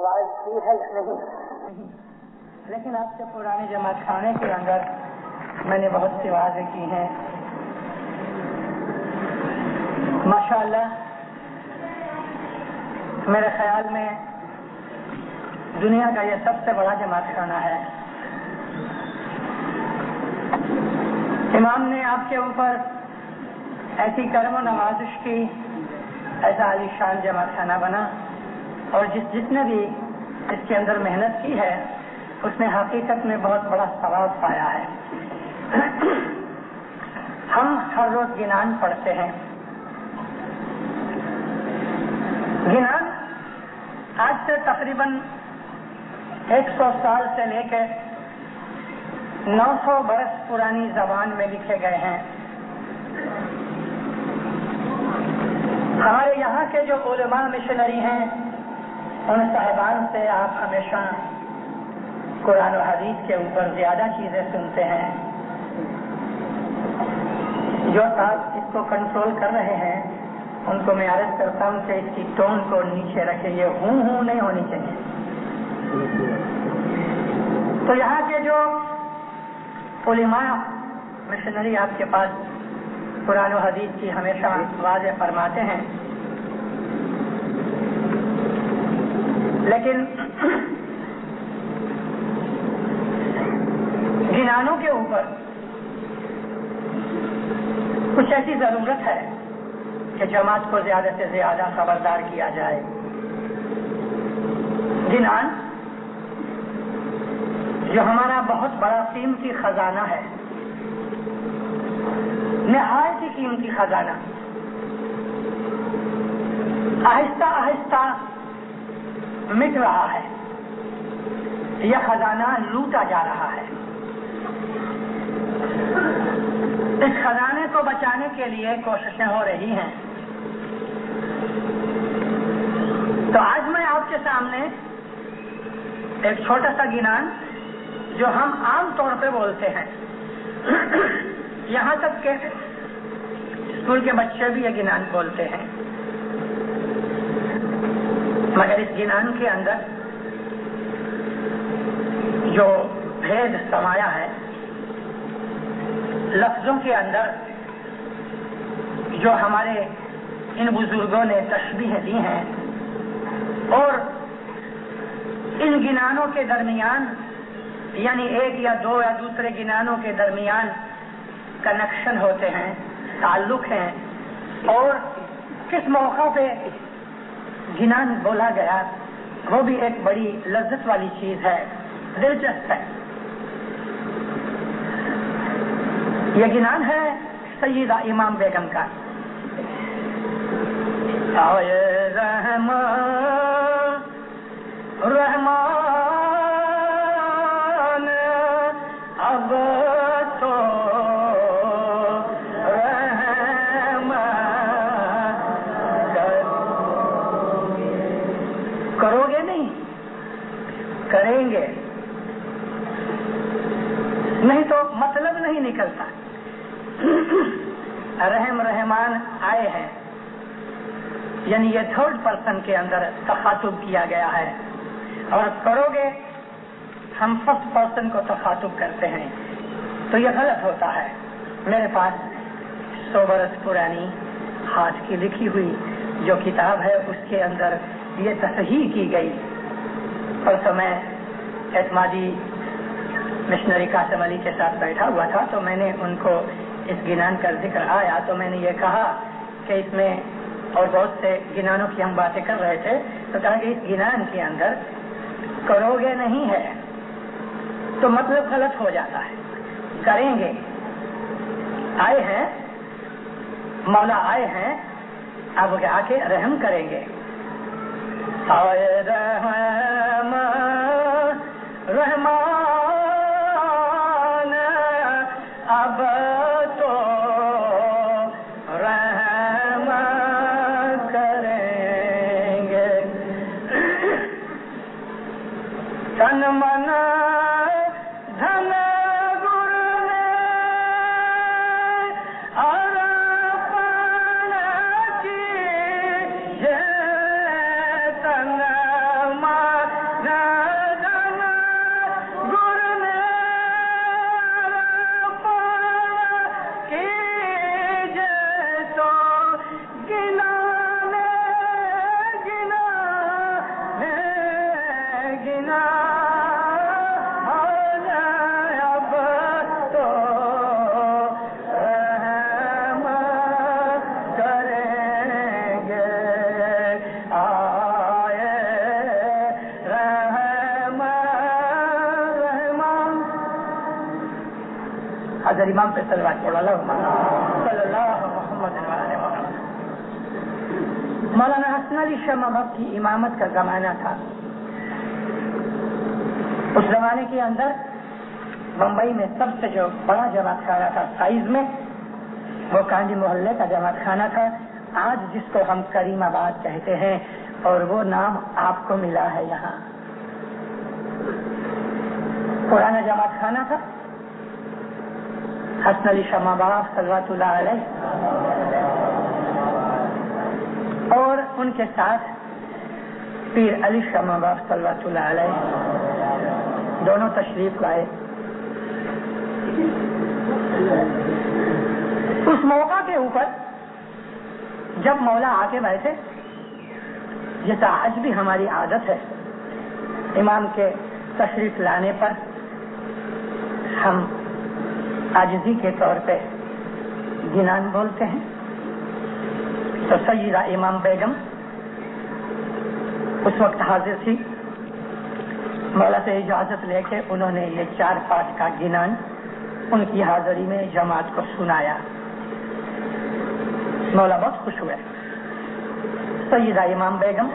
واعظ کی ہے یا نہیں، لیکن آپ سے پرانے جماعت خانے کے اندر میں نے بہت سی واعظیں کی ہیں. ماشاءاللہ میرے خیال میں دنیا کا یہ سب سے بڑا جماعت خانہ ہے. امام نے آپ کے اوپر ایسی کرم و نوازش کی، ایسا عالی شان جماعت خانہ بنا، اور جس نے بھی اس کے اندر محنت کی ہے اس نے حقیقت میں بہت بڑا ثواب پایا ہے. ہم ہر روز گنان پڑھتے ہیں. گنان آج سے تقریباً 100 سال سے لے کے 900 برس پرانی زبان میں لکھے گئے ہیں. ہمارے یہاں کے جو علماء مشنری ہیں ان صاحبان سے آپ ہمیشہ قرآن و حدیث کے اوپر زیادہ چیزیں سنتے ہیں. جو صاحب اس کو کنٹرول کر رہے ہیں ان کو میں عرض کرتا ہوں کہ اس کی ٹون کو نیچے رکھیں، یہ ہوں نہیں ہونی چاہیے. تو یہاں کے جو علماء مشنری آپ کے پاس قرآن و حدیث کی ہمیشہ واضح فرماتے ہیں، لیکن گنانوں کے اوپر کچھ ایسی ضرورت ہے کہ جماعت کو زیادہ سے زیادہ خبردار کیا جائے. گنان جو ہمارا بہت بڑا قیمتی خزانہ ہے، نہایت ہی قیمتی خزانہ، آہستہ آہستہ مٹ رہا ہے. یہ خزانہ لوٹا جا رہا ہے. اس خزانے کو بچانے کے لیے کوششیں ہو رہی ہیں. تو آج میں آپ کے سامنے ایک چھوٹا سا گنان جو ہم عام طور پہ بولتے ہیں، یہاں تک کہ اسکول کے بچے بھی یہ گنان بولتے ہیں، مگر اس گنان کے اندر جو بھید سمایا ہے، لفظوں کے اندر جو ہمارے ان بزرگوں نے تشبیہ دی ہیں، اور ان گنانوں کے درمیان یعنی ایک یا دو یا دوسرے گنانوں کے درمیان کنیکشن ہوتے ہیں، تعلق ہیں، اور کس موقع پہ گنان بولا گیا وہ بھی ایک بڑی لذت والی چیز ہے، دلچسپ ہے. یہ گنان ہے سیدہ امام بیگم کا. آئے رحمان رحمان اب تو رحم کرو گے نہیں، کریں گے نہیں تو مطلب نہیں نکلتا. رحم رحمان آئے ہیں یعنی یہ تھرڈ پرسن کے اندر تخاطب کیا گیا ہے، اور کرو گے ہم فرسٹ پرسن کو تخاطب کرتے ہیں تو یہ غلط ہوتا ہے. میرے پاس 100 برس پرانی ہاتھ کی لکھی ہوئی جو کتاب ہے اس کے اندر یہ تصحیح کی گئی. پرسوں میں اعتمادی مشنری قاسم علی کے ساتھ بیٹھا ہوا تھا تو میں نے ان کو اس گنان کا ذکر آیا تو میں نے یہ کہا کہ اس میں، اور بہت سے گنانوں کی ہم باتیں کر رہے تھے، تو کہا کہ اس گنان کے اندر کرو گے نہیں ہے تو مطلب غلط ہو جاتا ہے. کریں گے، آئے ہیں مولا، آئے ہیں اب آ کے رحم کریں گے. آئے رحم رحمان اب تو رحم کریں گے. تن من دھن گر اور پن کی تن من حضرت امام پہ صلوات پڑھو اللہم صلی اللہ محمد وعلی محمد۔ مولانا حسن علی شاہ مہاب کی امامت کا زمانہ تھا۔ اس زمانے کے اندر بمبئی میں سب سے جو بڑا جماعت خانہ تھا سائز میں، وہ کانڈی محلے کا جماعت خانہ تھا، آج جس کو ہم کریم آباد کہتے ہیں، اور وہ نام آپ کو ملا ہے یہاں۔ پرانا جماعت خانہ تھا، حسن علی شاہ مہاب صلوات اللہ علیہ اور ان کے ساتھ پیر علی شاہ مہاب صلوات اللہ علیہ دونوں تشریف لائے۔ اس موقع کے اوپر جب مولا آ کے بیٹھے، جیسا آج بھی ہماری عادت ہے، امام کے تشریف لانے پر ہم عاجزی کے طور پہ گنان بولتے ہیں، تو سیدہ امام بیگم اس وقت حاضر تھی۔ مولا سے اجازت لے کے انہوں نے یہ 4-5 کا گنان ان کی حاضری میں جماعت کو سنایا۔ مولا بہت خوش ہوئے۔ سیدہ امام بیگم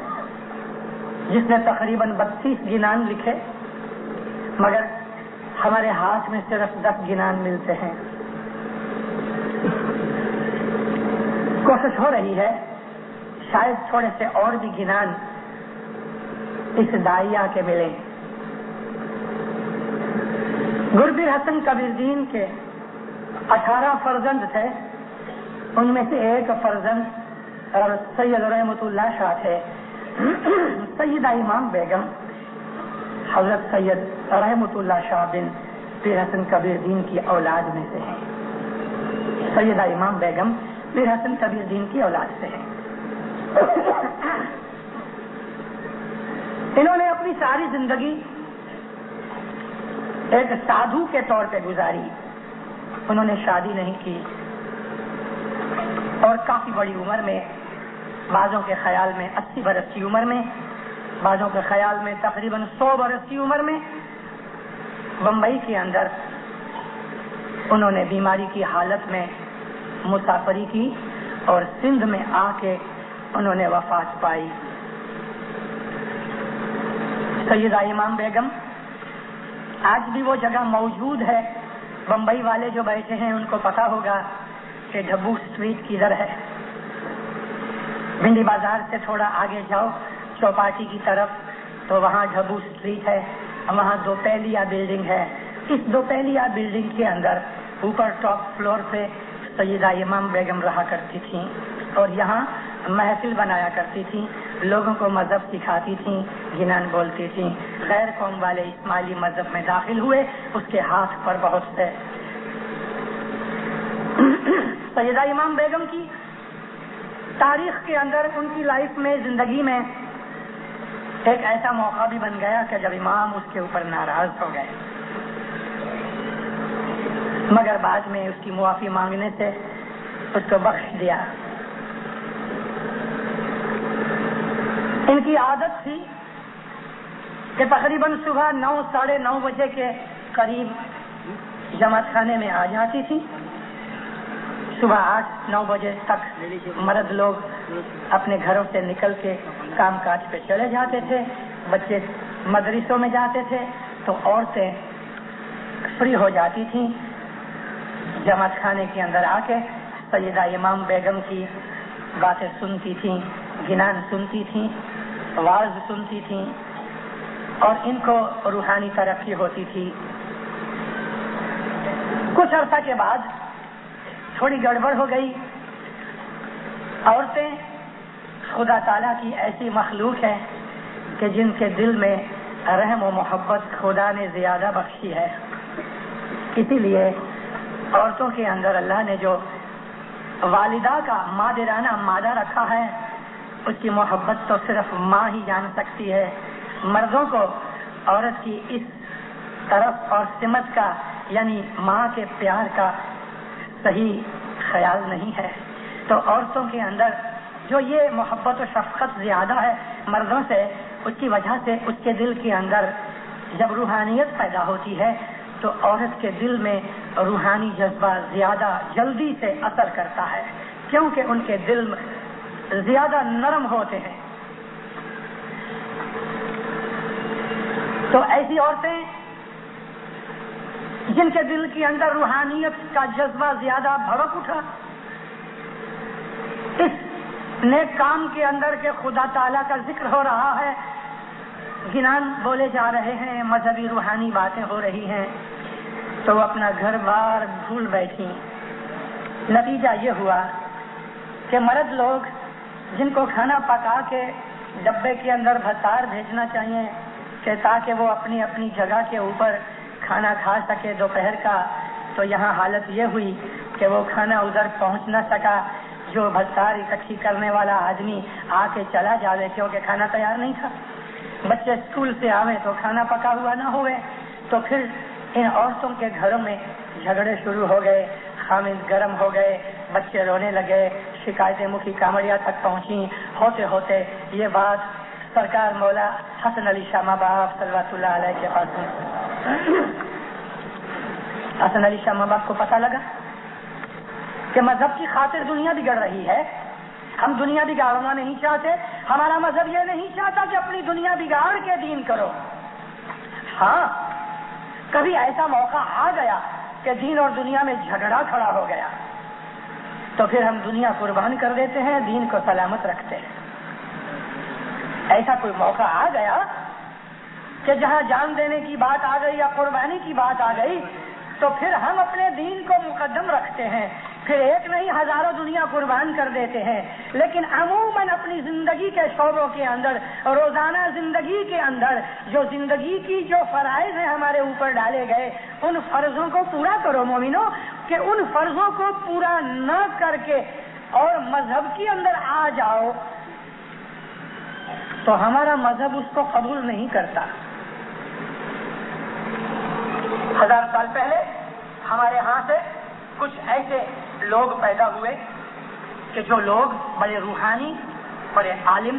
جس نے تقریباً 32 گنان لکھے، مگر ہمارے ہاتھ میں صرف 10 گنان ملتے ہیں۔ کوشش ہو رہی ہے شاید تھوڑے سے اور بھی گنان اس داعیہ کے ملیں۔ گربیر حسن کبیردین کے 18 فرزند تھے، ان میں سے ایک فرزند اور سید رحمت اللہ شاہ تھے۔ سیدہ امام بیگم حضرت سید رحمت اللہ شاہ بن پیر حسن کبیردین کی اولاد میں سے ہیں۔ سیدہ امام بیگم پیر حسن کبیردین کی اولاد سے ہیں۔ انہوں نے اپنی ساری زندگی ایک سادھو کے طور پہ گزاری۔ انہوں نے شادی نہیں کی اور کافی بڑی عمر میں، بعضوں کے خیال میں 80 برس کی عمر میں، بعضوں کے خیال میں تقریباً 100 برس کی عمر میں بمبئی کے اندر انہوں نے بیماری کی حالت میں مسافری کی اور سندھ میں آ کے انہوں نے وفات پائی۔ سیدہ امام بیگم آج بھی وہ جگہ موجود ہے، بمبئی والے جو بیٹھے ہیں ان کو پتا ہوگا کہ ڈھبو اسٹریٹ کدھر ہے۔ بھنڈی بازار سے تھوڑا آگے جاؤ چوپاٹی کی طرف تو وہاں ڈھبو اسٹریٹ ہے، وہاں 2 پہلیہ بلڈنگ ہے۔ اس 2 پہلیہ بلڈنگ کے اندر اوپر ٹاپ فلور پہ سیدہ امام بیگم رہا کرتی تھیں اور یہاں محفل بنایا کرتی تھیں، لوگوں کو مذہب سکھاتی تھیں، گنان بولتی تھیں۔ غیر قوم والے اسماعیلی مذہب میں داخل ہوئے، اس کے ہاتھ پر بہت سے۔ سیدہ امام بیگم کی تاریخ کے اندر ان کی لائف میں، زندگی میں ایک ایسا موقع بھی بن گیا کہ جب امام اس کے اوپر ناراض ہو گئے، مگر بعد میں اس کی معافی مانگنے سے اس کو بخش دیا۔ ان کی عادت تھی کہ تقریباً صبح 9 ساڑھے 9 بجے کے قریب جماعت خانے میں آ جاتی تھی۔ صبح 8-9 بجے تک مرد لوگ اپنے گھروں سے نکل کے کام کاج پہ چلے جاتے تھے، بچے مدرسوں میں جاتے تھے، تو عورتیں فری ہو جاتی تھیں، جماعت خانے کے اندر آ کے سیدہ امام بیگم کی باتیں سنتی تھیں، گنان سنتی تھیں، واعظ سنتی تھیں اور ان کو روحانی ترقی ہوتی تھی۔ کچھ عرصہ کے بعد تھوڑی گڑبڑ ہو گئی۔ عورتیں خدا تعالیٰ کی ایسی مخلوق ہے کہ جن کے دل میں رحم و محبت خدا نے زیادہ بخشی ہے، اسی لیے عورتوں کے اندر اللہ نے جو والدہ کا مادرانہ مادہ رکھا ہے، اس کی محبت تو صرف ماں ہی جان سکتی ہے۔ مردوں کو عورت کی اس طرف اور سمت کا، یعنی ماں کے پیار کا صحیح خیال نہیں ہے۔ تو عورتوں کے اندر جو یہ محبت و شفقت زیادہ ہے مردوں سے، اس کی وجہ سے اس کے دل کے اندر جب روحانیت پیدا ہوتی ہے تو عورت کے دل میں روحانی جذبہ زیادہ جلدی سے اثر کرتا ہے، کیونکہ ان کے دل زیادہ نرم ہوتے ہیں۔ تو ایسی عورتیں جن کے دل کے اندر روحانیت کا جذبہ زیادہ بھڑک اٹھا، اس نیک کام کے اندر کے خدا تعالیٰ کا ذکر ہو رہا ہے، گنان بولے جا رہے ہیں، مذہبی روحانی باتیں ہو رہی ہیں، تو وہ اپنا گھر بار بھول بیٹھی۔ نتیجہ یہ ہوا کہ مرد لوگ جن کو کھانا پکا کے ڈبے کے اندر بھتار بھیجنا چاہیے کہ تاکہ وہ اپنی اپنی جگہ کے اوپر کھانا کھا سکے دوپہر کا، تو یہاں حالت یہ ہوئی کہ وہ کھانا ادھر پہنچ نہ سکا، جو بھتار اکٹھی کرنے والا آدمی آ کے چلا جاوے کیونکہ کھانا تیار نہیں تھا، بچے اسکول سے آوے تو کھانا پکا ہوا نہ ہوئے، تو پھر ان عورتوں کے گھروں میں جھگڑے شروع ہو گئے، خامد گرم ہو گئے، بچے رونے لگے، شکایتیں مکھی کامڑیا تک پہنچی، ہوتے ہوتے یہ بات سرکار مولا حسن علی شاہ ماں باپ صلوات اللہ علیہ کے پاس حسن علی شاہ ماں باپ کو پتہ لگا کہ مذہب کی خاطر دنیا بگڑ رہی ہے، ہم دنیا بگاڑنا نہیں چاہتے، ہمارا مذہب یہ نہیں چاہتا کہ اپنی دنیا بگاڑ کے دین کرو۔ ہاں کبھی ایسا موقع آ گیا کہ دین اور دنیا میں جھگڑا کھڑا ہو گیا تو پھر ہم دنیا قربان کر دیتے ہیں، دین کو سلامت رکھتے ہیں۔ ایسا کوئی موقع آ گیا کہ جہاں جان دینے کی بات آ گئی یا قربانی کی بات آ گئی تو پھر ہم اپنے دین کو مقدم رکھتے ہیں، پھر ایک نہیں ہزاروں دنیا قربان کر دیتے ہیں، لیکن عموماً اپنی زندگی کے شعبوں کے اندر، روزانہ زندگی کے اندر جو زندگی کی جو فرائض ہیں ہمارے اوپر ڈالے گئے، ان فرضوں کو پورا کرو مومنو، کہ ان فرضوں کو پورا نہ کر کے اور مذہب کے اندر آ جاؤ تو ہمارا مذہب اس کو قبول نہیں کرتا۔ 1000 سال پہلے ہمارے ہاں سے کچھ ایسے لوگ پیدا ہوئے کہ جو لوگ بڑے روحانی، بڑے عالم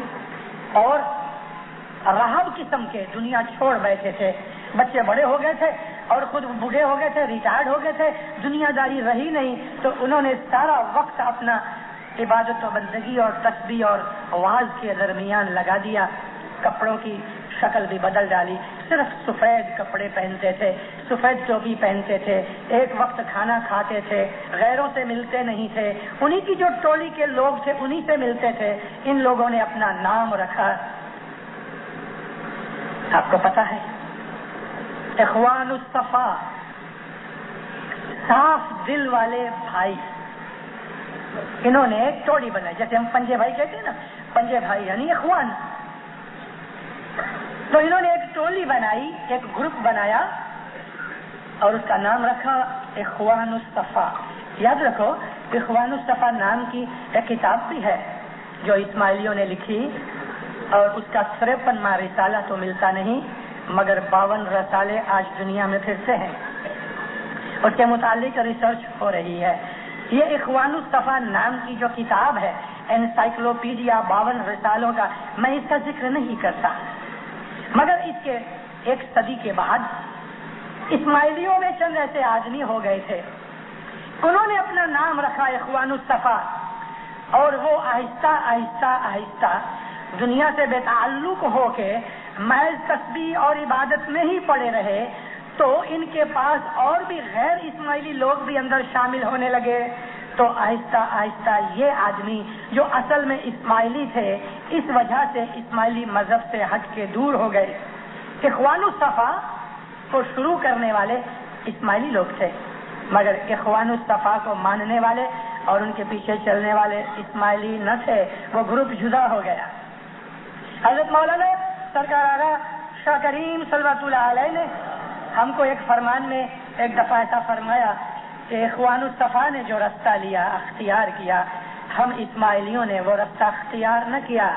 اور راہب قسم کے دنیا چھوڑ بیٹھے تھے، بچے بڑے ہو گئے تھے اور خود بوڑھے ہو گئے تھے، ریٹائرڈ ہو گئے تھے، دنیا داری رہی نہیں، تو انہوں نے سارا وقت اپنا عبادت و بندگی اور تسبیح اور آواز کے درمیان لگا دیا، کپڑوں کی شکل بھی بدل ڈالی، صرف سفید کپڑے پہنتے تھے، سفید ٹوپی پہنتے تھے، ایک وقت کھانا کھاتے تھے، غیروں سے ملتے نہیں تھے، انہی کی جو ٹولی کے لوگ تھے انہی سے ملتے تھے۔ ان لوگوں نے اپنا نام رکھا، آپ کو پتا ہے، اخوان الصفا، صاف دل والے بھائی۔ انہوں نے ایک ٹولی بنائی، جیسے ہم پنجے بھائی کہتے ہیں نا، پنجے بھائی یعنی اخوان، تو انہوں نے ایک ٹولی بنائی، ایک گروپ بنایا اور اس کا نام رکھا اخوان الصفا۔ یاد رکھو اخوان الصفا نام کی ایک کتاب بھی ہے جو اسماعیلیوں نے لکھی، اور اس کا 53واں رسالہ تو ملتا نہیں مگر 52 رسالے آج دنیا میں پھر سے ہیں، اس کے متعلق ریسرچ ہو رہی ہے۔ یہ اخوان الصفا نام کی جو کتاب ہے، انسائکلوپیڈیا 52 رسالوں کا، میں اس کا ذکر نہیں کرتا، مگر اس کے ایک صدی کے بعد اسماعیلیوں میں چند ایسے آدمی ہو گئے تھے، انہوں نے اپنا نام رکھا اخوان الصفا، اور وہ آہستہ آہستہ آہستہ دنیا سے بے تعلق ہو کے محض تسبیح اور عبادت میں ہی پڑے رہے، تو ان کے پاس اور بھی غیر اسماعیلی لوگ بھی اندر شامل ہونے لگے، تو آہستہ آہستہ یہ آدمی جو اصل میں اسماعیلی تھے اس وجہ سے اسماعیلی مذہب سے ہٹ کے دور ہو گئے۔ اخوان الصفا کو شروع کرنے والے اسماعیلی لوگ تھے، مگر اخوان الصفا کو ماننے والے اور ان کے پیچھے چلنے والے اسماعیلی نہ تھے، وہ گروپ جدا ہو گیا۔ حضرت مولانا سرکار آغا شاہ کریم صلوات اللہ علیہ نے ہم کو ایک فرمان میں ایک دفعہ ایسا فرمایا کہ اخوان الصفا نے جو رستہ لیا، اختیار کیا، ہم اسماعیلیوں نے وہ رستہ اختیار نہ کیا۔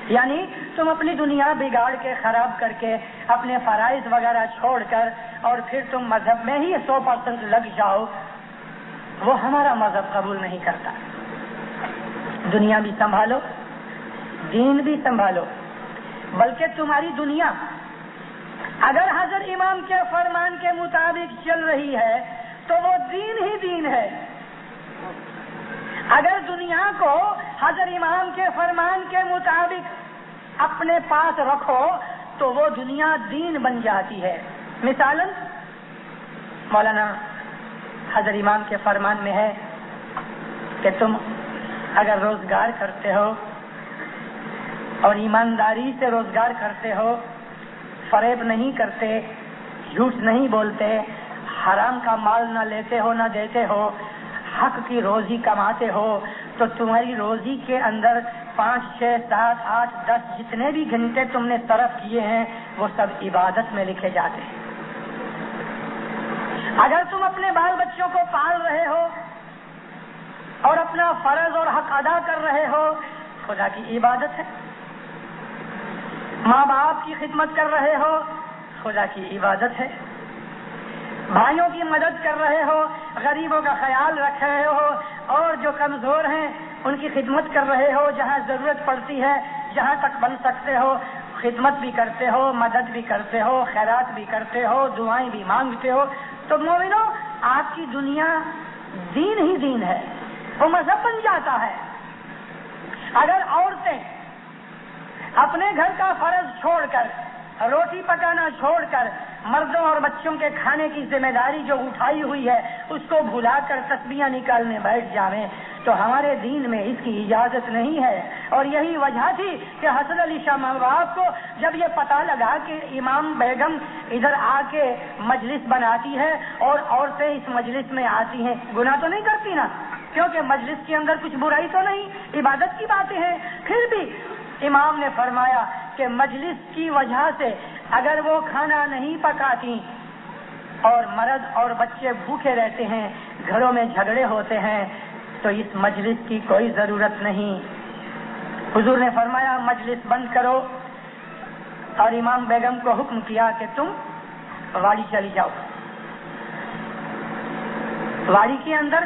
یعنی تم اپنی دنیا بگاڑ کے، خراب کر کے، اپنے فرائض وغیرہ چھوڑ کر اور پھر تم مذہب میں ہی 100% لگ جاؤ، وہ ہمارا مذہب قبول نہیں کرتا۔ دنیا بھی سنبھالو، دین بھی سنبھالو، بلکہ تمہاری دنیا اگر حضرت امام کے فرمان کے مطابق چل رہی ہے تو وہ دین ہی دین ہے. اگر دنیا کو حضرت امام کے فرمان کے مطابق اپنے پاس رکھو تو وہ دنیا دین بن جاتی ہے. مثالاً مولانا حضرت امام کے فرمان میں ہے کہ تم اگر روزگار کرتے ہو اور ایمانداری سے روزگار کرتے ہو، فریب نہیں کرتے، جھوٹ نہیں بولتے، حرام کا مال نہ لیتے ہو نہ دیتے ہو، حق کی روزی کماتے ہو، تو تمہاری روزی کے اندر 5، 6، 7، 8، 10 جتنے بھی گھنٹے تم نے صرف کیے ہیں وہ سب عبادت میں لکھے جاتے ہیں. اگر تم اپنے بال بچوں کو پال رہے ہو اور اپنا فرض اور حق ادا کر رہے ہو، خدا کی عبادت ہے. ماں باپ کی خدمت کر رہے ہو، خدا کی عبادت ہے. بھائیوں کی مدد کر رہے ہو، غریبوں کا خیال رکھ رہے ہو اور جو کمزور ہیں ان کی خدمت کر رہے ہو، جہاں ضرورت پڑتی ہے جہاں تک بن سکتے ہو خدمت بھی کرتے ہو، مدد بھی کرتے ہو، خیرات بھی کرتے ہو، دعائیں بھی مانگتے ہو، تو مومنو آپ کی دنیا دین ہی دین ہے، وہ مذہب بن جاتا ہے. اگر عورتیں اپنے گھر کا فرض چھوڑ کر، روٹی پکانا چھوڑ کر، مردوں اور بچوں کے کھانے کی ذمہ داری جو اٹھائی ہوئی ہے اس کو بھلا کر تسبیحاں نکالنے بیٹھ جاویں تو ہمارے دین میں اس کی اجازت نہیں ہے. اور یہی وجہ تھی کہ حسن علی شاہ مہراب کو جب یہ پتہ لگا کہ امام بیگم ادھر آ کے مجلس بناتی ہے اور عورتیں اس مجلس میں آتی ہیں، گناہ تو نہیں کرتی نا، کیونکہ مجلس کے اندر کچھ برائی تو نہیں، عبادت کی باتیں ہیں. پھر بھی امام نے فرمایا کہ مجلس کی وجہ سے اگر وہ کھانا نہیں پکاتی اور مرد اور بچے بھوکے رہتے ہیں، گھروں میں جھگڑے ہوتے ہیں، تو اس مجلس کی کوئی ضرورت نہیں. حضور نے فرمایا مجلس بند کرو اور امام بیگم کو حکم کیا کہ تم واڑی چلی جاؤ. واڑی کے اندر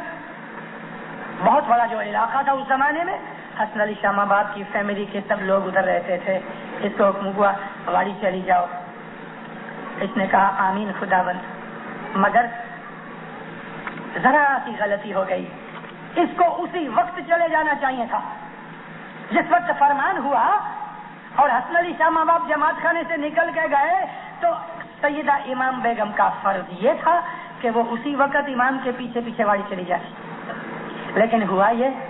بہت بڑا جو علاقہ تھا اس زمانے میں، حسن علی شاہ مہراب کی فیملی کے سب لوگ ادھر رہتے تھے. اس کو حکم ہوا واڑی چلی جاؤ. اس نے کہا آمین خدا بند، مگر ذرا سی غلطی ہو گئی، اس کو اسی وقت چلے جانا چاہیے تھا جس وقت فرمان ہوا. اور حسن علی شاہ مہراب جماعت خانے سے نکل کے گئے تو سیدہ امام بیگم کا فرض یہ تھا کہ وہ اسی وقت امام کے پیچھے پیچھے واڑی چلی جاتی. لیکن ہوا یہ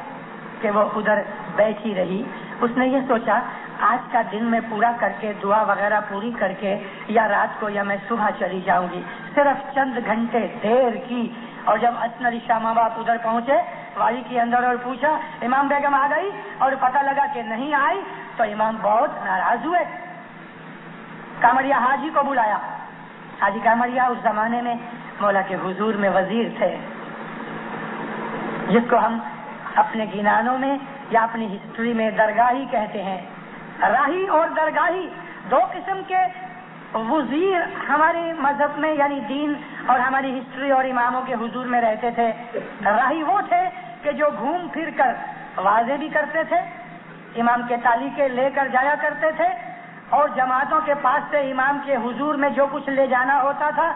کہ وہ ادھر بیٹھی رہی. اس نے یہ سوچا آج کا دن میں پورا کر کے دعا وغیرہ پوری کر کے یا رات کو یا میں صبح چلی جاؤں گی. صرف چند گھنٹے دیر کی. اور جب حسن علی شاہ مہراب ادھر پہنچے واڑی کے اندر اور پوچھا امام بیگم آ گئی، اور پتہ لگا کہ نہیں آئی تو امام بہت ناراض ہوئے. کامریا حاجی کو بلایا. حاجی کامریا اس زمانے میں مولا کے حضور میں وزیر تھے، جس کو ہم اپنے گینانوں میں یا اپنی ہسٹری میں درگاہی کہتے ہیں. راہی اور درگاہی دو قسم کے وزیر ہمارے مذہب میں یعنی دین اور ہماری ہسٹری اور اماموں کے حضور میں رہتے تھے. راہی وہ تھے کہ جو گھوم پھر کر واضح بھی کرتے تھے، امام کے تعلیقے لے کر جایا کرتے تھے، اور جماعتوں کے پاس سے امام کے حضور میں جو کچھ لے جانا ہوتا تھا،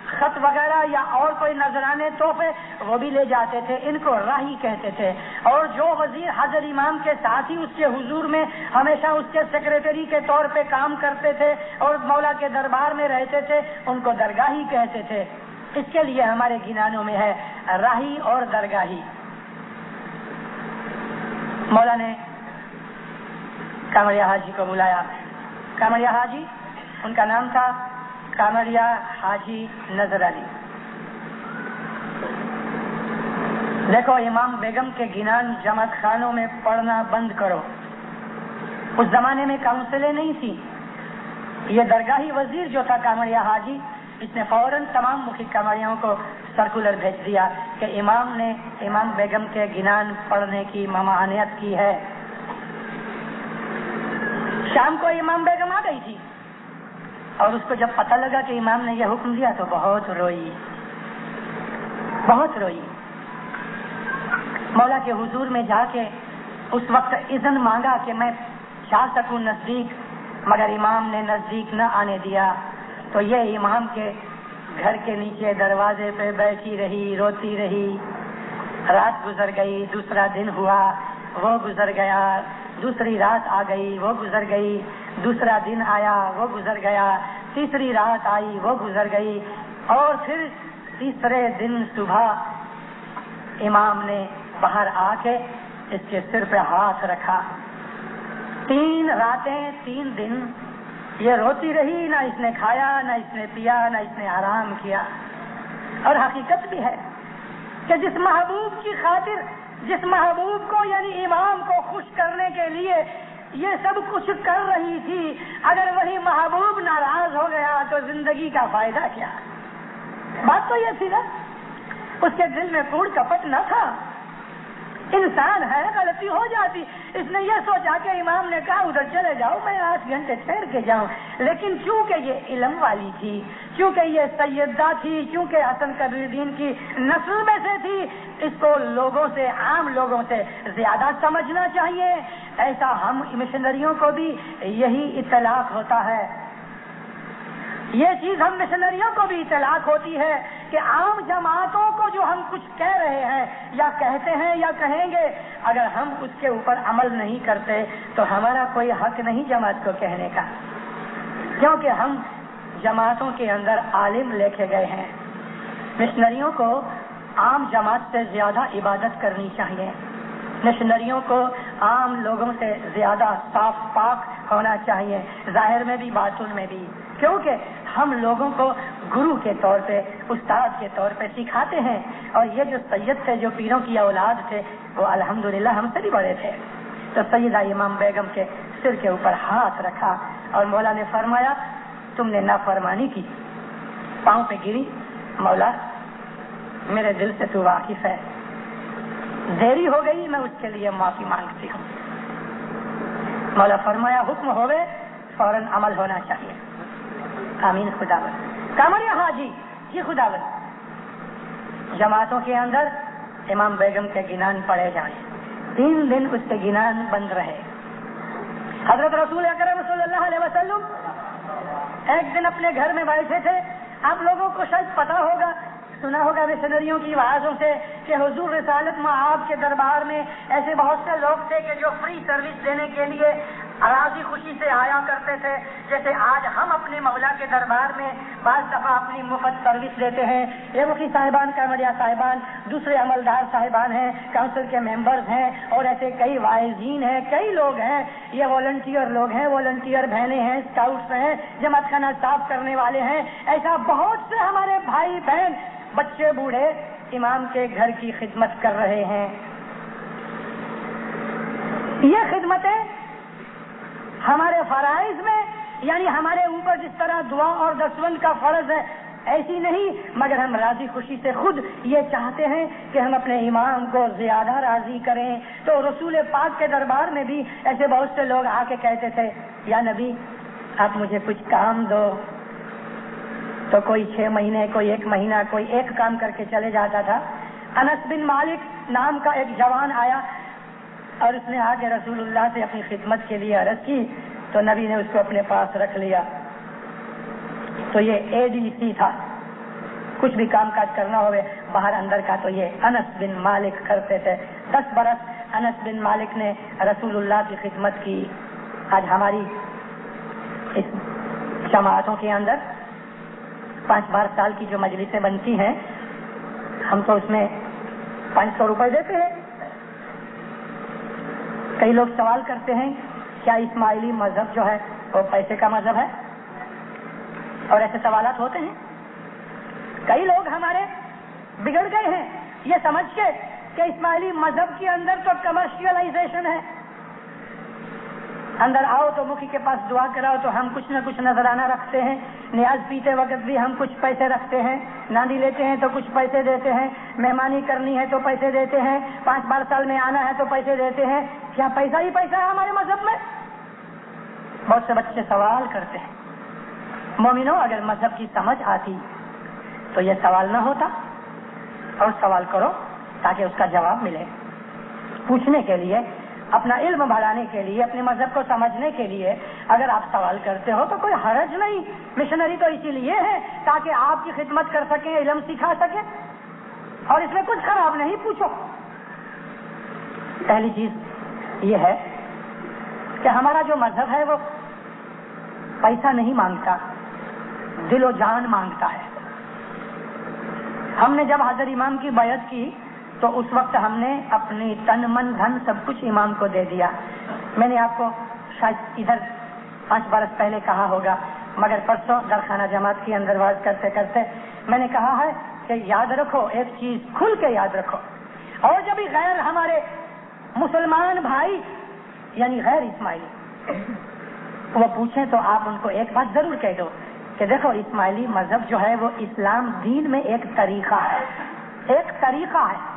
خط وغیرہ یا اور کوئی نذرانے تحفے، وہ بھی لے جاتے تھے. ان کو راہی کہتے تھے. اور جو وزیر حضرت امام کے ساتھ ہی اس کے حضور میں ہمیشہ اس کے سیکریٹری کے طور پہ کام کرتے تھے اور مولا کے دربار میں رہتے تھے، ان کو درگاہی کہتے تھے. اس کے لیے ہمارے گینانوں میں ہے راہی اور درگاہی. مولا نے کامریا حاجی کو بلایا. کامریا حاجی، ان کا نام تھا کامریا حاجی نظر علی. دیکھو امام بیگم کے گنان جماعت خانوں میں پڑھنا بند کرو. اس زمانے میں کاؤنسلیں نہیں تھی. یہ درگاہی وزیر جو تھا کامریا حاجی، اس نے فوراً تمام مخی کامریاؤں کو سرکولر بھیج دیا کہ امام نے امام بیگم کے گنان پڑھنے کی ممانعت کی ہے. شام کو امام بیگم آ گئی تھی اور اس کو جب پتہ لگا کہ امام نے یہ حکم دیا تو بہت روئی، بہت روئی. مولا کے حضور میں جا کے اس وقت اذن مانگا کہ میں جا سکوں نزدیک، مگر امام نے نزدیک نہ آنے دیا. تو یہ امام کے گھر کے نیچے دروازے پہ بیٹھی رہی، روتی رہی. رات گزر گئی، دوسرا دن ہوا، وہ گزر گیا. دوسری رات آ گئی، وہ گزر گئی. دوسرا دن آیا، وہ گزر گیا. تیسری رات آئی، وہ گزر گئی. اور پھر تیسرے دن صبح امام نے باہر آ کے اس کے سر پہ ہاتھ رکھا. 3 راتیں 3 دن یہ روتی رہی، نہ اس نے کھایا، نہ اس نے پیا، نہ اس نے آرام کیا. اور حقیقت بھی ہے کہ جس محبوب کی خاطر، جس محبوب کو یعنی امام کو خوش کرنے کے لیے یہ سب کچھ کر رہی تھی، اگر وہی محبوب ناراض ہو گیا تو زندگی کا فائدہ کیا؟ بات تو یہ تھی نا، اس کے دل میں کوڑ کپٹ نہ تھا. انسان ہے، غلطی ہو جاتی. اس نے یہ سوچا کہ امام نے کہا ادھر چلے جاؤ، میں 8 گھنٹے ٹھہر کے جاؤں. لیکن چونکہ یہ علم والی تھی، چونکہ یہ سیدہ تھی، چونکہ حسن کبیر دین کی نسل میں سے تھی، اس کو لوگوں سے، عام لوگوں سے زیادہ سمجھنا چاہیے. ایسا ہم مشنریوں کو بھی یہی اطلاق ہوتا ہے. یہ چیز ہم مشنریوں کو بھی اطلاق ہوتی ہے کہ عام جماعتوں کو جو ہم کچھ کہہ رہے ہیں یا کہتے ہیں یا کہیں گے، اگر ہم اس کے اوپر عمل نہیں کرتے تو ہمارا کوئی حق نہیں جماعت کو کہنے کا، کیونکہ ہم جماعتوں کے اندر عالم لے کے گئے ہیں. مشنریوں کو عام جماعت سے زیادہ عبادت کرنی چاہیے. مشنریوں کو عام لوگوں سے زیادہ صاف پاک ہونا چاہیے، ظاہر میں بھی باطن میں بھی، کیونکہ ہم لوگوں کو گرو کے طور پہ، استاد کے طور پہ سکھاتے ہیں. اور یہ جو سید تھے، جو پیروں کی اولاد تھے، وہ الحمدللہ ہم سے بھی بڑے تھے. تو سیدہ امام بیگم کے سر کے اوپر ہاتھ رکھا اور مولا نے فرمایا تم نے نافرمانی کی، پاؤں پہ گری. مولا میرے دل سے تو واقف ہے، دیری ہو گئی، میں اس کے لیے معافی مانگتی ہوں. مولا فرمایا حکم ہوئے فوراً عمل ہونا چاہیے. آمین خداوند. کامریا حاجی جی خداوند. جماعتوں کے اندر امام بیگم کے گنان پڑے جائیں. 3 دن اس کے گنان بند رہے. حضرت رسول اکرم صلی اللہ علیہ وسلم ایک دن اپنے گھر میں بیٹھے تھے. آپ لوگوں کو شاید پتا ہوگا، سنا ہوگا مشنریوں کی وعظوں سے کہ حضور رسالت مآب کے دربار میں ایسے بہت سے لوگ تھے کہ جو فری سروس دینے کے لیے راضی خوشی سے آیا کرتے تھے. جیسے آج ہم اپنے مولا کے دربار میں بعض دفعہ اپنی مفت سروس دیتے ہیں. یہ مفتی صاحبان، کامریا صاحبان، دوسرے عملدار صاحبان ہیں، کونسل کے ممبرز ہیں، اور ایسے کئی واعظین ہیں، کئی لوگ ہیں. یہ والنٹیئر لوگ ہیں، والنٹیئر بہنیں ہیں، اسکاؤٹس ہیں، جماعت خانہ صاف کرنے والے ہیں. ایسا بہت سے ہمارے بھائی بہن، بچے بوڑھے امام کے گھر کی خدمت کر رہے ہیں. یہ خدمتیں ہمارے فرائض میں، یعنی ہمارے اوپر جس طرح دعا اور دستبند کا فرض ہے ایسی نہیں، مگر ہم راضی خوشی سے خود یہ چاہتے ہیں کہ ہم اپنے امام کو زیادہ راضی کریں. تو رسول پاک کے دربار میں بھی ایسے بہت سے لوگ آ کے کہتے تھے یا نبی آپ مجھے کچھ کام دو. تو کوئی 6 مہینے، کوئی 1 مہینہ، کوئی ایک کام کر کے چلے جاتا تھا. انس بن مالک نام کا ایک جوان آیا اور اس نے آ کے رسول اللہ سے اپنی خدمت کے لیے عرض کی، تو نبی نے اس کو اپنے پاس رکھ لیا. تو یہ ADC تھا، کچھ بھی کام کاج کرنا ہوئے باہر اندر کا تو یہ انس بن مالک کرتے تھے. 10 برس انس بن مالک نے رسول اللہ کی خدمت کی. آج ہماری اس جماعتوں کے اندر 5 سال کی جو مجلسیں بنتی ہیں، ہم تو اس میں 500 روپے دیتے ہیں. کئی لوگ سوال کرتے ہیں کیا اسماعیلی مذہب جو ہے وہ پیسے کا مذہب ہے؟ اور ایسے سوالات ہوتے ہیں. کئی لوگ ہمارے بگڑ گئے ہیں یہ سمجھ کے کہ اسماعیلی مذہب کے اندر تو کمرشلائزیشن ہے. اندر آؤ تو مکھی کے پاس دعا کراؤ تو ہم کچھ نہ کچھ نذرانہ رکھتے ہیں. نیاز پیتے وقت بھی ہم کچھ پیسے رکھتے ہیں. ناندی لیتے ہیں تو کچھ پیسے دیتے ہیں. مہمانی کرنی ہے تو پیسے دیتے ہیں. 5 بار سال میں آنا ہے تو پیسے دیتے ہیں. کیا پیسہ ہی پیسہ ہے ہمارے مذہب میں؟ بہت سے بچے سوال کرتے ہیں. مومنوں اگر مذہب کی سمجھ آتی تو یہ سوال نہ ہوتا. اور سوال کرو تاکہ اس کا جواب ملے. پوچھنے کے لیے اپنا علم بڑھانے کے لیے، اپنے مذہب کو سمجھنے کے لیے اگر آپ سوال کرتے ہو تو کوئی حرج نہیں. مشنری تو اسی لیے ہے تاکہ آپ کی خدمت کر سکیں، علم سکھا سکیں، اور اس میں کچھ خراب نہیں. پوچھو. پہلی چیز یہ ہے کہ ہمارا جو مذہب ہے وہ پیسہ نہیں مانگتا، دل و جان مانگتا ہے. ہم نے جب حضرت امام کی بیعت کی تو اس وقت ہم نے اپنی تن من دھن سب کچھ امام کو دے دیا. میں نے آپ کو شاید ادھر 5 برس پہلے کہا ہوگا، مگر پرسوں درخانہ جماعت کے اندر واز کرتے کرتے میں نے کہا ہے کہ یاد رکھو، ایک چیز کھل کے یاد رکھو، اور جب غیر ہمارے مسلمان بھائی یعنی غیر اسماعیلی وہ پوچھیں تو آپ ان کو ایک بات ضرور کہہ دو کہ دیکھو، اسماعیلی مذہب جو ہے وہ اسلام دین میں ایک طریقہ ہے، ایک طریقہ ہے،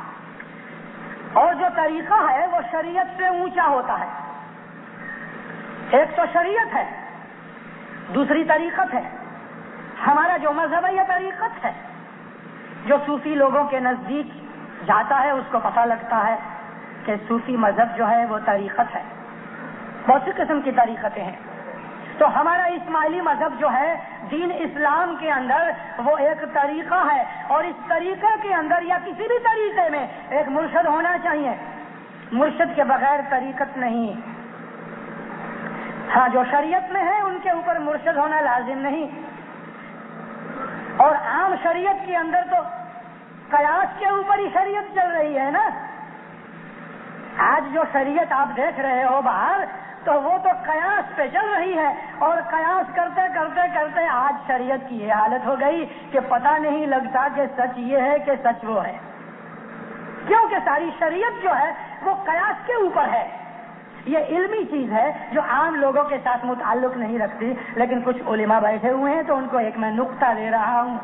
اور جو طریقہ ہے وہ شریعت سے اونچا ہوتا ہے. ایک تو شریعت ہے، دوسری طریقت ہے. ہمارا جو مذہب ہے یہ طریقت ہے. جو صوفی لوگوں کے نزدیک جاتا ہے اس کو پتہ لگتا ہے کہ صوفی مذہب جو ہے وہ طریقت ہے. بہت سی قسم کی طریقتیں ہیں. تو ہمارا اسماعیلی مذہب جو ہے دین اسلام کے اندر وہ ایک طریقہ ہے، اور اس طریقے کے اندر یا کسی بھی طریقے میں ایک مرشد ہونا چاہیے. مرشد کے بغیر طریقت نہیں. ہاں، جو شریعت میں ہے ان کے اوپر مرشد ہونا لازم نہیں. اور عام شریعت کے اندر تو قیاس کے اوپر ہی شریعت چل رہی ہے نا. آج جو شریعت آپ دیکھ رہے ہو باہر تو وہ تو قیاس پہ چل رہی ہے، اور قیاس کرتے کرتے کرتے آج شریعت کی یہ حالت ہو گئی کہ پتہ نہیں لگتا کہ سچ یہ ہے کہ سچ وہ ہے. کیونکہ ساری شریعت جو ہے وہ قیاس کے اوپر ہے. یہ علمی چیز ہے جو عام لوگوں کے ساتھ متعلق نہیں رکھتی، لیکن کچھ علماء بیٹھے ہوئے ہیں تو ان کو ایک میں نقطہ دے رہا ہوں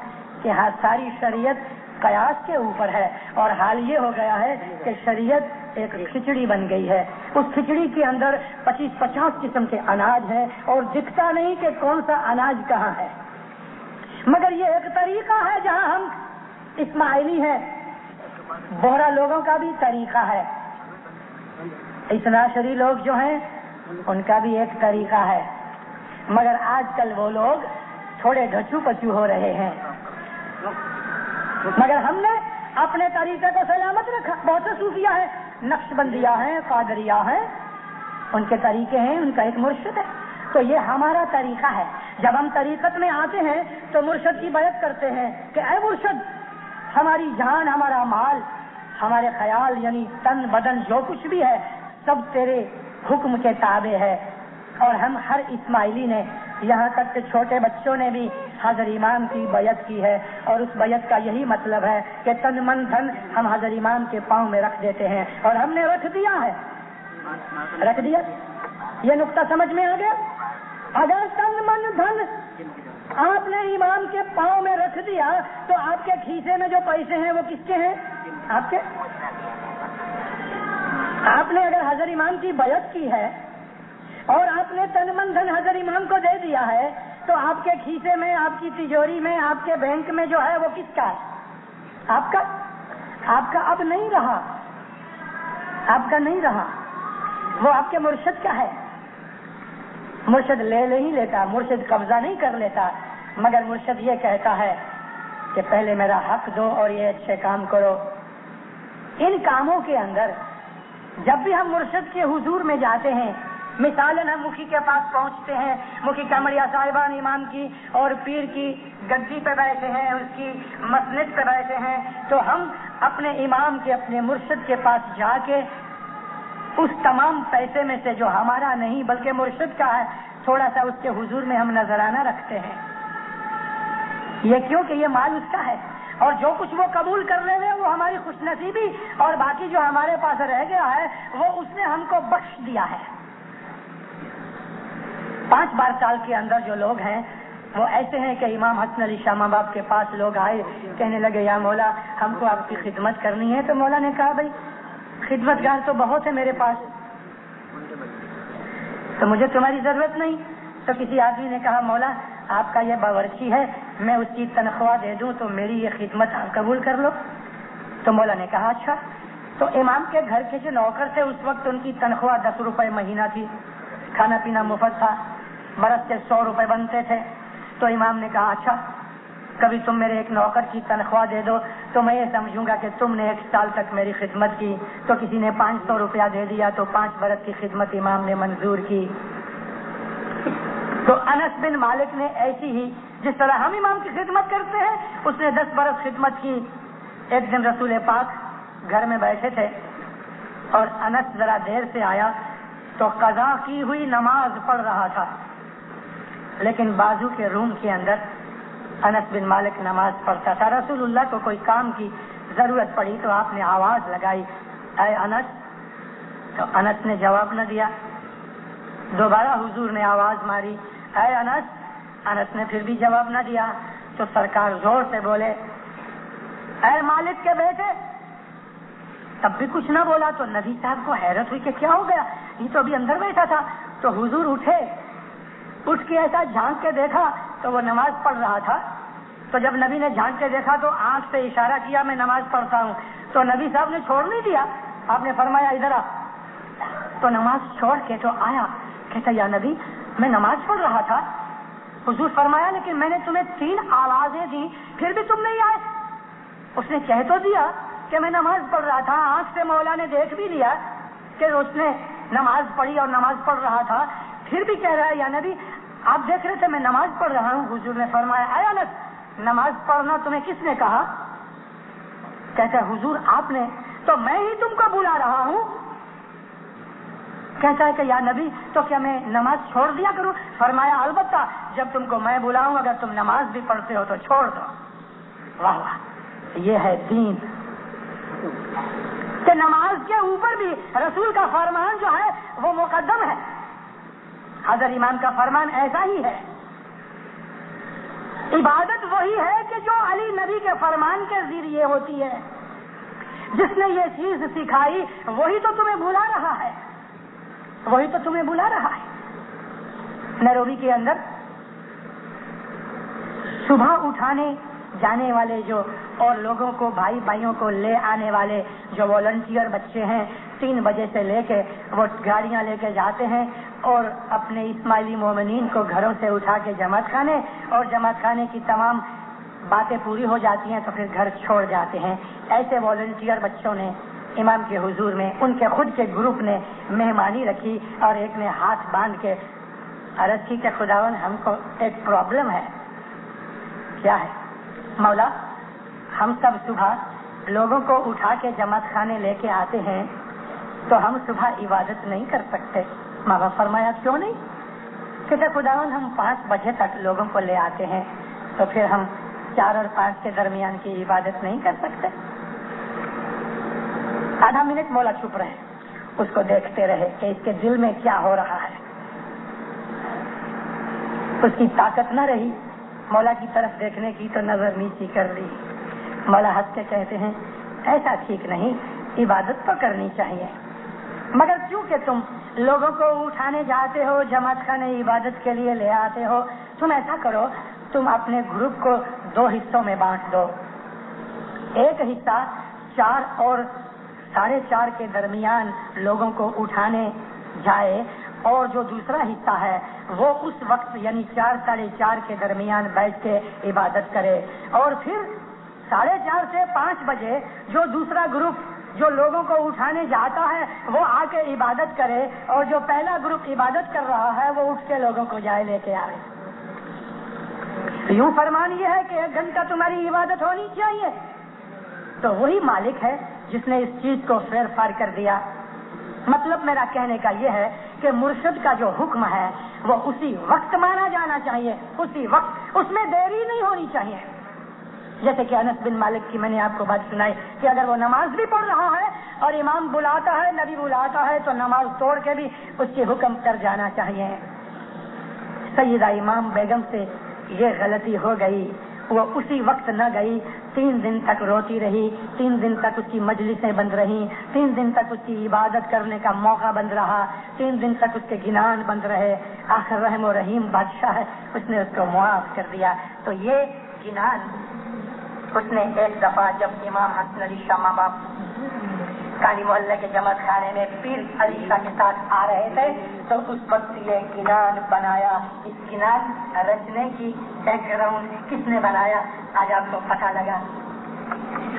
کہ ہاں، ساری شریعت قیاس کے اوپر ہے. اور حال یہ ہو گیا ہے کہ شریعت ایک کھچڑی بن گئی ہے. اس کھچڑی کے اندر 25-50 قسم کے اناج ہیں اور دکھتا نہیں کہ کون سا اناج کہاں ہے. مگر یہ ایک طریقہ ہے جہاں ہم اسماعیلی ہیں. بوہرا لوگوں کا بھی طریقہ ہے، اثناعشری لوگ جو ہیں ان کا بھی ایک طریقہ ہے. مگر آج کل وہ لوگ تھوڑے ڈھچو پچو ہو رہے ہیں. مگر ہم نے اپنے طریقے کو سلامت رکھا. بہت سے صوفیہ ہیں، نقشبندیہ ہیں، قادریہ ہیں، ان کے طریقے ہیں، ان کا ایک مرشد ہے. تو یہ ہمارا طریقہ ہے. جب ہم طریقت میں آتے ہیں تو مرشد کی بیعت کرتے ہیں کہ اے مرشد، ہماری جان، ہمارا مال، ہمارے خیال یعنی تن بدن جو کچھ بھی ہے سب تیرے حکم کے تابع ہے. اور ہم ہر اسماعیلی نے، یہاں تک کہ چھوٹے بچوں نے بھی حضرت امام کی بیعت کی ہے، اور اس بیعت کا یہی مطلب ہے کہ تن من دھن ہم حضرت امام کے پاؤں میں رکھ دیتے ہیں. اور ہم نے رکھ دیا ہے، رکھ دیا. یہ نقطہ سمجھ میں آ گیا؟ اگر تن من دھن آپ نے امام کے پاؤں میں رکھ دیا تو آپ کے کھیسے میں جو پیسے ہیں وہ کس کے ہیں؟ آپ کے. آپ نے اگر حضرت امام کی بیعت کی ہے اور آپ نے تن من دھن حضرت امام کو دے دیا ہے تو آپ کے کھیسے میں، آپ کی تجوری میں، آپ کے بینک میں جو ہے وہ کس کا ہے؟ آپ کا. آپ کا اب نہیں رہا، آپ کا نہیں رہا، وہ آپ کے مرشد کا ہے. مرشد لے نہیں لیتا، مرشد قبضہ نہیں کر لیتا، مگر مرشد یہ کہتا ہے کہ پہلے میرا حق دو اور یہ اچھے کام کرو. ان کاموں کے اندر جب بھی ہم مرشد کے حضور میں جاتے ہیں، مثالاً ہم مکھی کے پاس پہنچتے ہیں، مکھی کمریا صاحبان امام کی اور پیر کی گدی پہ بیٹھے ہیں، اس کی مسند پہ بیٹھے ہیں، تو ہم اپنے امام کے، اپنے مرشد کے پاس جا کے اس تمام پیسے میں سے جو ہمارا نہیں بلکہ مرشد کا ہے، تھوڑا سا اس کے حضور میں ہم نذرانہ رکھتے ہیں. یہ کیوں کہ یہ مال اس کا ہے، اور جو کچھ وہ قبول کر لے گئے وہ ہماری خوش نصیبی، اور باقی جو ہمارے پاس رہ گیا ہے وہ اس نے ہم کو بخش دیا ہے. 5 سال کے اندر جو لوگ ہیں وہ ایسے ہیں کہ امام حسن علی شاہ باپ کے پاس لوگ آئے، کہنے لگے یا مولا ہم کو آپ کی خدمت کرنی ہے. تو مولا نے کہا بھائی خدمت گار تو بہت ہے میرے پاس، تو مجھے تمہاری ضرورت نہیں. تو کسی آدمی نے کہا مولا آپ کا یہ باورچی ہے، میں اس کی تنخواہ دے دوں تو میری یہ خدمت آپ قبول کر لو. تو مولا نے کہا اچھا. تو امام کے گھر کے جو نوکر تھے اس وقت ان کی تنخواہ 10 روپے مہینہ تھی، کھانا پینا مفت تھا، برس کے 100 روپے بنتے تھے. تو امام نے کہا اچھا کبھی تم میرے ایک نوکر کی تنخواہ دے دو تو میں یہ سمجھوں گا کہ تم نے 1 سال تک میری خدمت کی. تو کسی نے 500 روپیہ دے دیا تو 5 برس کی خدمت امام نے منظور کی. تو انس بن مالک نے ایسی ہی جس طرح ہم امام کی خدمت کرتے ہیں اس نے 10 برس خدمت کی. ایک دن رسول پاک گھر میں بیٹھے تھے اور انس ذرا دیر سے آیا تو قضا کی ہوئی نماز پڑھ رہا تھا، لیکن بازو کے روم کے اندر انس بن مالک نماز پڑھتا تھا. رسول اللہ کو کوئی کام کی ضرورت پڑی تو آپ نے آواز لگائی اے انس، تو انس نے جواب نہ دیا. دوبارہ حضور نے آواز ماری اے انس، انس نے پھر بھی جواب نہ دیا. تو سرکار زور سے بولے اے مالک کے بیٹے، تب بھی کچھ نہ بولا. تو نبی صاحب کو حیرت ہوئی کہ کیا ہو گیا، یہ تو ابھی اندر بیٹھا تھا. تو حضور اٹھے، اٹھ کے ایسا جھانک کے دیکھا تو وہ نماز پڑھ رہا تھا. تو جب نبی نے جھانک کے دیکھا تو آنکھ سے اشارہ کیا میں نماز پڑھتا ہوں. تو نبی صاحب نے چھوڑ نہیں دیا، آپ نے فرمایا ادھر آ. تو نماز چھوڑ کے تو آیا، کہتا یا نبی میں نماز پڑھ رہا تھا. حضور فرمایا لیکن میں نے تمہیں 3 آوازیں دی پھر بھی تم نہیں آئے. اس نے کہہ تو دیا کہ میں نماز پڑھ رہا تھا، آنکھ سے مولا نے دیکھ بھی لیا کہ اس نے نماز پڑھی اور نماز پڑھ رہا تھا، پھر بھی کہہ رہا ہے یا نبی آپ دیکھ رہے تھے میں نماز پڑھ رہا ہوں. حضور نے فرمایا اے انس نماز پڑھنا تمہیں کس نے کہا؟ کہتا ہے حضور آپ نے. تو میں ہی تم کو بلا رہا ہوں. کہتا ہے کہ یا نبی تو کیا میں نماز چھوڑ دیا کروں؟ فرمایا البتہ جب تم کو میں بلاؤں اگر تم نماز بھی پڑھتے ہو تو چھوڑ دو. واہ واہ، یہ ہے دین کہ نماز کے اوپر بھی رسول کا فرمان جو ہے وہ مقدم ہے. حضرت امام کا فرمان ایسا ہی ہے. عبادت وہی ہے کہ جو علی نبی کے فرمان کے ذریعے ہوتی ہے. جس نے یہ چیز سکھائی وہی تو تمہیں بلا رہا ہے، وہی تو تمہیں بلا رہا ہے. نیروبی کے اندر صبح اٹھانے جانے والے جو اور لوگوں کو بھائیوں کو لے آنے والے جو والنٹیئر بچے ہیں 3 بجے سے لے کے وہ گاڑیاں لے کے جاتے ہیں اور اپنے اسماعیلی مومنین کو گھروں سے اٹھا کے جماعت خانے، اور جماعت خانے کی تمام باتیں پوری ہو جاتی ہیں تو پھر گھر چھوڑ جاتے ہیں. ایسے والنٹیئر بچوں نے امام کے حضور میں ان کے خود کے گروپ نے مہمانی رکھی اور ایک نے ہاتھ باندھ کے عرض کی کہ خداوند ہم کو ایک پرابلم ہے. کیا ہے؟ مولا ہم سب صبح لوگوں کو اٹھا کے جماعت خانے لے کے آتے ہیں تو ہم صبح عبادت نہیں کر سکتے. ماں باپ فرمایا کیوں نہیں؟ کہتے خداوند ہم 5 بجے تک لوگوں کو لے آتے ہیں تو پھر ہم 4 اور 5 کے درمیان کی عبادت نہیں کر سکتے. آدھا منٹ مولا چپ رہے، اس کو دیکھتے رہے کہ اس کے دل میں کیا ہو رہا ہے. اس کی طاقت نہ رہی مولا کی طرف دیکھنے کی تو نظر نیچی کر لی. مولا ہنس کے کہتے ہیں ایسا ٹھیک نہیں، عبادت تو کرنی چاہیے، مگر کیونکہ تم لوگوں کو اٹھانے جاتے ہو جماعت خانے عبادت کے لیے لے آتے ہو، تم ایسا کرو تم اپنے گروپ کو 2 حصوں میں بانٹ دو. ایک حصہ 4 اور 4:30 کے درمیان لوگوں کو اٹھانے جائے اور جو دوسرا حصہ ہے وہ اس وقت یعنی 4 ساڑھے 4 کے درمیان بیٹھ کے عبادت کرے، اور پھر 4:30 سے 5 بجے جو دوسرا گروپ جو لوگوں کو اٹھانے جاتا ہے وہ آ کے عبادت کرے، اور جو پہلا گروپ عبادت کر رہا ہے وہ اٹھ کے لوگوں کو جائے لے کے آئے. یوں فرمان یہ ہے کہ 1 گھنٹہ تمہاری عبادت ہونی چاہیے. تو وہی مالک ہے جس نے اس چیز کو فیر فار کر دیا. مطلب میرا کہنے کا یہ ہے کہ مرشد کا جو حکم ہے وہ اسی وقت مانا جانا چاہیے، اسی وقت، اس میں دیری نہیں ہونی چاہیے. جیسے کہ انس بن مالک کی میں نے آپ کو بات سنائی کہ اگر وہ نماز بھی پڑھ رہا ہے اور امام بلاتا ہے، نبی بلاتا ہے تو نماز توڑ کے بھی اس کی حکم کر جانا چاہیے. سیدہ امام بیگم سے یہ غلطی ہو گئی، وہ اسی وقت نہ گئی، 3 دن تک روتی رہی، 3 دن تک اس کی مجلسیں بند رہیں، 3 دن تک اس کی عبادت کرنے کا موقع بند رہا، 3 دن تک اس کے گنان بند رہے. آخر رحم و رحیم بادشاہ ہے، اس نے اس کو معاف کر دیا. تو یہ گنان اس نے ایک دفعہ جب امام حسن علی شاہ ماں باپ کانی محلے کے جماعت خانے میں پیر علی شاہ کے ساتھ آ رہے تھے تو اس وقت یہ گنان بنایا. اس گنان رچنے کی بیک گراؤنڈ کس نے بنایا آج آپ کو پتہ لگا.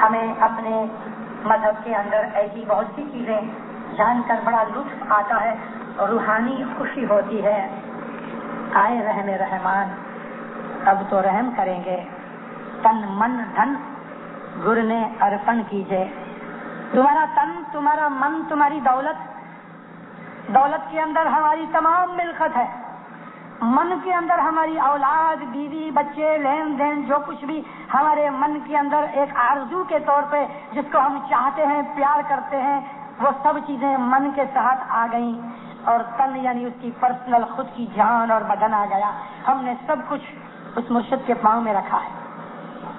ہمیں اپنے مذہب کے اندر ایسی بہت سی چیزیں جان کر بڑا لطف آتا ہے اور روحانی خوشی ہوتی ہے. آئے رحم رحمان اب تو رحم کریں گے. تن من دھن گر نے ارپن کیجے. تمہارا تن، تمہارا من، تمہاری دولت کے اندر ہماری تمام ملکت ہے. من کے اندر ہماری اولاد، بیوی، بچے، لین دین، جو کچھ بھی ہمارے من کے اندر ایک آرزو کے طور پہ جس کو ہم چاہتے ہیں، پیار کرتے ہیں، وہ سب چیزیں من کے ساتھ آ گئیں. اور تن یعنی اس کی پرسنل خود کی جان اور بدن آ گیا. ہم نے سب کچھ اس مرشد کے پاؤں میں رکھا ہے.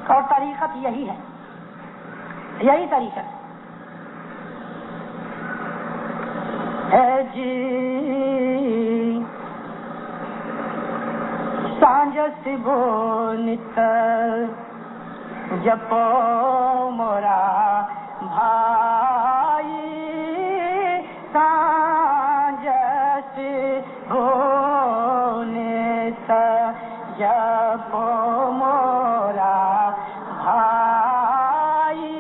اور طریقت یہی ہے، یہی طریقت ہے جی. سانجس بونت جپو مورا بھائی، سانجس بونت جپو مورا بھائی،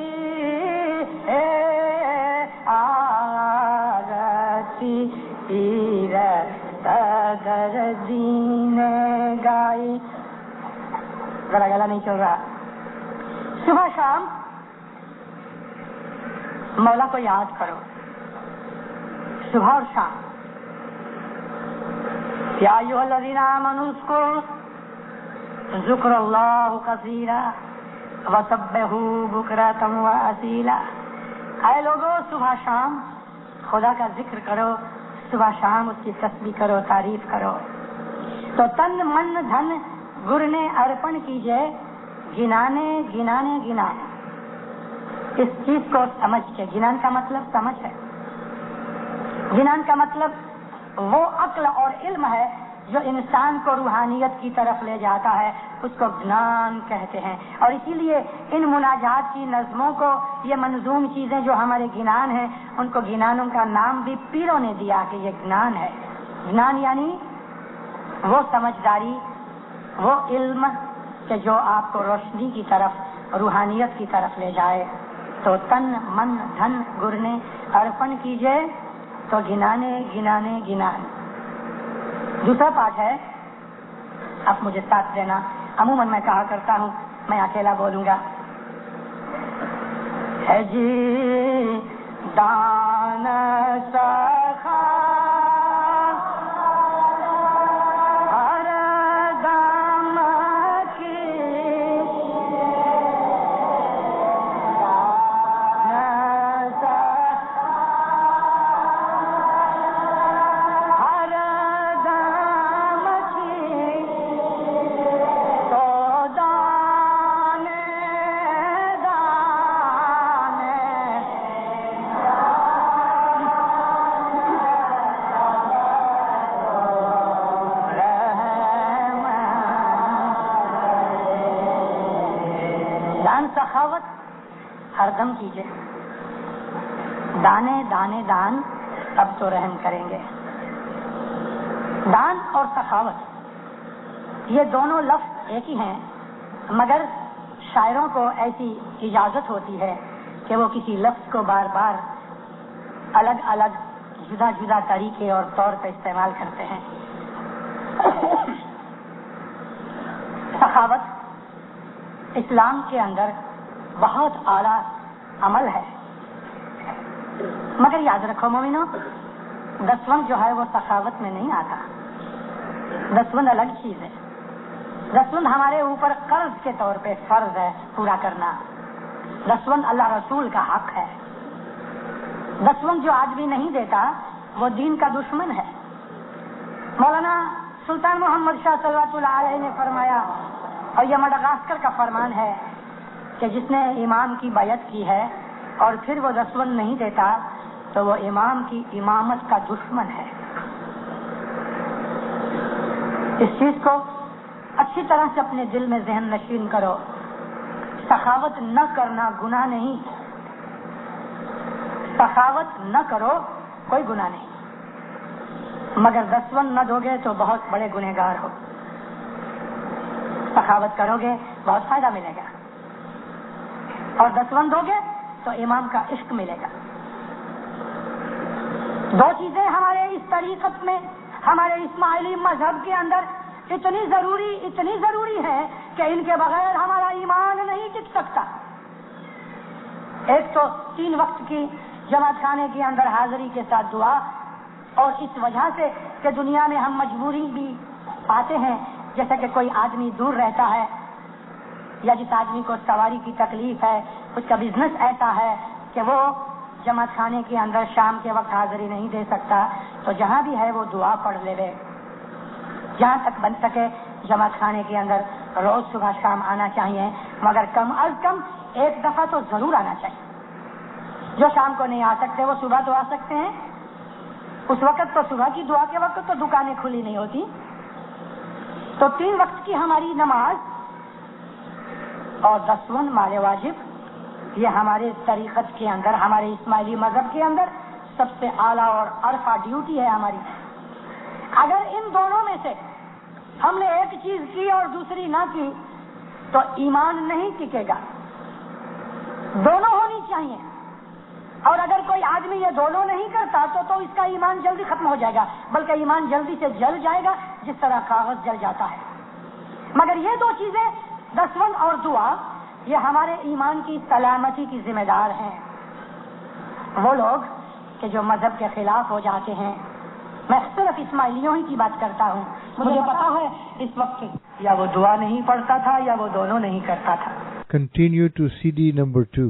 آرتی تدر دین گائی. گلا نہیں چل رہا. صبح شام مولا کو یاد کرو، صبح اور شام. یا ایھا الذین آمنوا اذکروا ذکر اللہ کثیرا وسبحوا بکرۃ واصیلا. اے لوگوں صبح شام خدا کا ذکر کرو، صبح شام اس کی تسبیح کرو، تعریف کرو. تو تن من دھن گر نے ارپن کیجئے. گنانے گنانے گنانے، اس چیز کو سمجھ کے. گنان کا مطلب سمجھ ہے. گنان کا مطلب وہ عقل اور علم ہے جو انسان کو روحانیت کی طرف لے جاتا ہے، اس کو گنان کہتے ہیں. اور اسی لیے ان مناجات کی نظموں کو، یہ منظوم چیزیں جو ہمارے گنان ہیں، ان کو گنانوں کا نام بھی پیروں نے دیا کہ یہ گنان ہے. گنان یعنی وہ سمجھداری، وہ علم کہ جو آپ کو روشنی کی طرف، روحانیت کی طرف لے جائے. تو تن من دھن گر نے ارپن کیجئے. تو گنانے گنانے گنانے. دوسرا پارٹ ہے، اب مجھے ساتھ دینا. عموماً میں کہا کرتا ہوں میں اکیلا بولوں گا. ہے جی دان سخا ہر دم کی سخاوت ہر دم کیجئے. دانے دانے دان اب تو رحم کریں گے. دان اور سخاوت یہ دونوں لفظ ایک ہی ہیں، مگر شاعروں کو ایسی اجازت ہوتی ہے کہ وہ کسی لفظ کو بار بار الگ الگ جدا جدا طریقے اور طور پہ استعمال کرتے ہیں. سخاوت اسلام کے اندر بہت اعلیٰ عمل ہے، مگر یاد رکھو مومنو، دسوند جو ہے وہ سخاوت میں نہیں آتا. دسوند الگ چیز ہے. دسوند ہمارے اوپر قرض کے طور پہ فرض ہے پورا کرنا. دسوند اللہ رسول کا حق ہے. دسوند جو آدمی نہیں دیتا وہ دین کا دشمن ہے. مولانا سلطان محمد شاہ صلی اللہ علیہ نے فرمایا، اور یہ مڈغاسکر کا فرمان ہے، کہ جس نے امام کی بیعت کی ہے اور پھر وہ دسوند نہیں دیتا تو وہ امام کی امامت کا دشمن ہے. اس چیز کو اچھی طرح سے اپنے دل میں ذہن نشین کرو. سخاوت نہ کرنا گناہ نہیں، سخاوت نہ کرو کوئی گناہ نہیں، مگر دسوند نہ دو گے تو بہت بڑے گنہگار ہو. سخاوت کرو گے بہت فائدہ ملے گا، اور دسوند دو گے تو امام کا عشق ملے گا. دو چیزیں ہمارے اس طریقت میں، ہمارے اسماعیلی مذہب کے اندر اتنی ضروری ہے کہ ان کے بغیر ہمارا ایمان نہیں ٹک سکتا. ایک تو 3 وقت کی جماعت خانے کے اندر حاضری کے ساتھ دعا، اور اس وجہ سے کہ دنیا میں ہم مجبوری بھی پاتے ہیں، جیسا کہ کوئی آدمی دور رہتا ہے یا جس آدمی کو سواری کی تکلیف ہے، اس کا بزنس ایسا ہے کہ وہ جماعت خانے کے اندر شام کے وقت حاضری نہیں دے سکتا، تو جہاں بھی ہے وہ دعا پڑھ لے. جہاں تک بن سکے جماعت خانے کے اندر روز صبح شام آنا چاہیے، مگر کم از کم ایک دفعہ تو ضرور آنا چاہیے. جو شام کو نہیں آ سکتے وہ صبح تو آ سکتے ہیں. اس وقت تو صبح کی دعا کے وقت تو دکانیں کھلی نہیں ہوتی. تو 3 وقت کی ہماری نماز اور 10 مال واجب، یہ ہمارے طریقت کے اندر، ہمارے اسماعیلی مذہب کے اندر سب سے اعلیٰ اور عرفہ ڈیوٹی ہے ہماری. اگر ان دونوں میں سے ہم نے ایک چیز کی اور دوسری نہ کی تو ایمان نہیں ٹکے گا. دونوں ہونی چاہیے، اور اگر کوئی آدمی یہ دونوں نہیں کرتا تو اس کا ایمان جلدی ختم ہو جائے گا، بلکہ ایمان جلدی سے جل جائے گا جس طرح کاغذ جل جاتا ہے. مگر یہ 2 چیزیں، دسوند اور دعا، یہ ہمارے ایمان کی سلامتی کی ذمہ دار ہیں. وہ لوگ کہ جو مذہب کے خلاف ہو جاتے ہیں، میں صرف اسماعیلیوں ہی کی بات کرتا ہوں، مجھے پتا ہے اس وقت یا وہ دعا نہیں پڑھتا تھا یا وہ دونوں نہیں کرتا تھا. Continue to CD number 2.